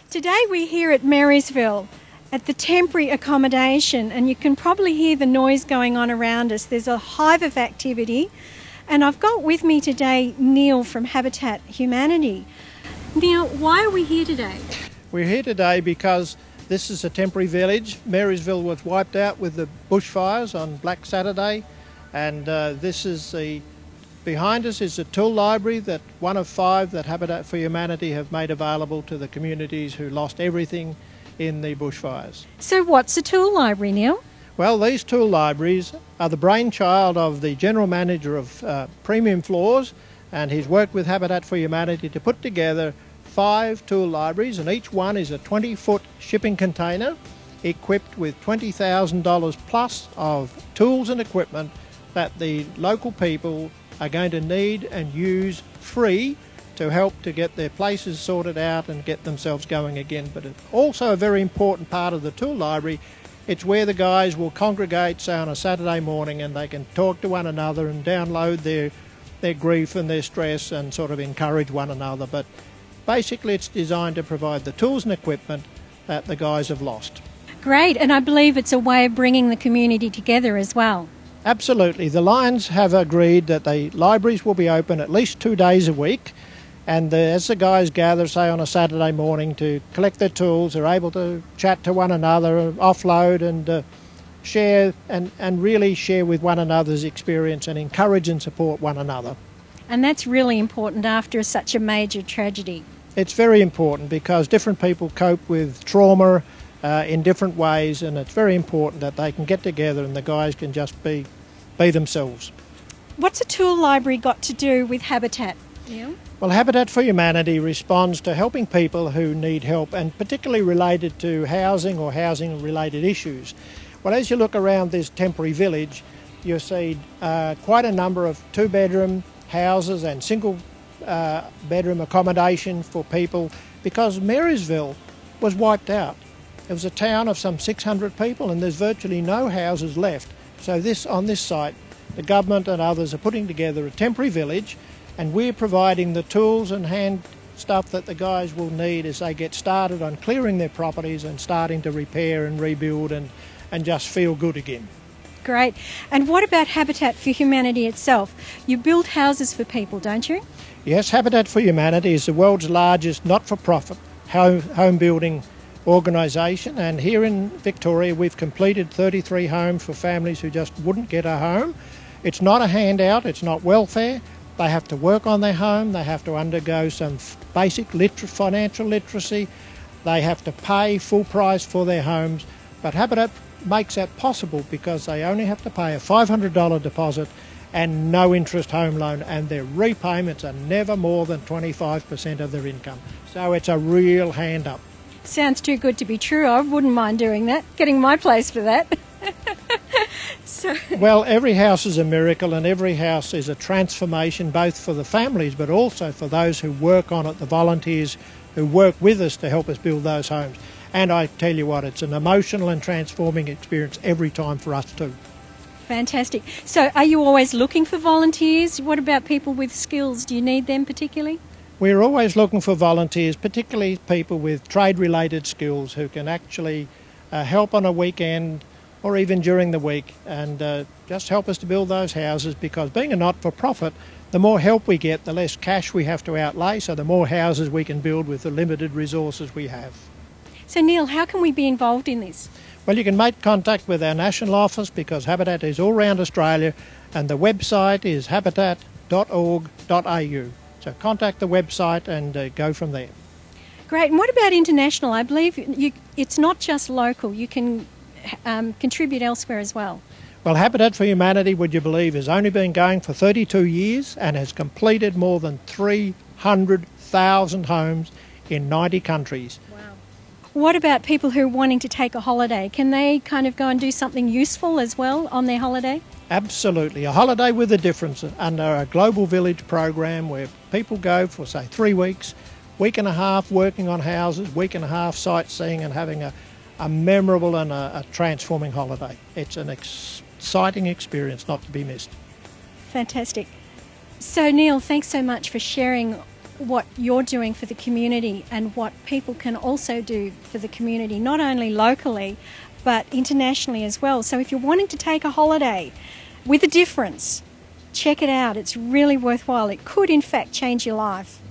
Today we're here at Marysville at the temporary accommodation, and you can probably hear the noise going on around us. There's a hive of activity, and I've got with me today Neil from Habitat Humanity. Neil, why are we here today? We're here today because this is a temporary village. Marysville was wiped out with the bushfires on Black Saturday, and behind us is a tool library, that one of 5 that Habitat for Humanity have made available to the communities who lost everything in the bushfires. So what's a tool library, Neil? Well, these tool libraries are the brainchild of the General Manager of Premium Floors, and he's worked with Habitat for Humanity to put together 5 tool libraries, and each one is a 20-foot shipping container equipped with $20,000 plus of tools and equipment that the local people are going to need and use free to help to get their places sorted out and get themselves going again. But it's also a very important part of the tool library. It's where the guys will congregate, say, on a Saturday morning, and they can talk to one another and download their grief and their stress and sort of encourage one another. But basically it's designed to provide the tools and equipment that the guys have lost. Great, and I believe it's a way of bringing the community together as well. Absolutely. The Lions have agreed that the libraries will be open at least 2 days a week, and as the guys gather, say, on a Saturday morning to collect their tools, they're able to chat to one another, offload and share and really share with one another's experience and encourage and support one another. And that's really important after such a major tragedy. It's very important because different people cope with trauma in different ways, and it's very important that they can get together and the guys can just be themselves. What's a tool library got to do with Habitat, Neil? Well, Habitat for Humanity responds to helping people who need help, and particularly related to housing or housing-related issues. Well, as you look around this temporary village, you'll see quite a number of 2-bedroom houses and single bedroom accommodation for people, because Marysville was wiped out. It was a town of some 600 people, and there's virtually no houses left. So on this site, the government and others are putting together a temporary village, and we're providing the tools and hand stuff that the guys will need as they get started on clearing their properties and starting to repair and rebuild and just feel good again. Great. And what about Habitat for Humanity itself? You build houses for people, don't you? Yes, Habitat for Humanity is the world's largest not-for-profit home building organisation, and here in Victoria we've completed 33 homes for families who just wouldn't get a home. It's not a handout, it's not welfare. They have to work on their home, they have to undergo some basic financial literacy, they have to pay full price for their homes, but Habitat makes that possible because they only have to pay a $500 deposit and no interest home loan, and their repayments are never more than 25% of their income. So it's a real hand up. Sounds too good to be true. I wouldn't mind doing that, getting my place for that. Well, every house is a miracle, and every house is a transformation, both for the families but also for those who work on it, the volunteers who work with us to help us build those homes. And I tell you what, it's an emotional and transforming experience every time for us too. Fantastic. So are you always looking for volunteers? What about people with skills? Do you need them particularly? We're always looking for volunteers, particularly people with trade-related skills who can actually help on a weekend or even during the week, and just help us to build those houses, because being a not-for-profit, the more help we get, the less cash we have to outlay, so the more houses we can build with the limited resources we have. So Neil, how can we be involved in this? Well, you can make contact with our national office, because Habitat is all around Australia, and the website is habitat.org.au. So contact the website and go from there. Great. And what about international? I believe it's not just local. You can contribute elsewhere as well. Well, Habitat for Humanity, would you believe, has only been going for 32 years and has completed more than 300,000 homes in 90 countries. Wow. What about people who are wanting to take a holiday? Can they kind of go and do something useful as well on their holiday? Absolutely. A holiday with a difference under a Global Village program where people go for, say, 3 weeks, week and a half working on houses, week and a half sightseeing and having a memorable and a transforming holiday. It's an exciting experience not to be missed. Fantastic. So Neil, thanks so much for sharing what you're doing for the community and what people can also do for the community, not only locally but internationally as well. So if you're wanting to take a holiday with a difference, check it out. It's really worthwhile. It could in fact change your life.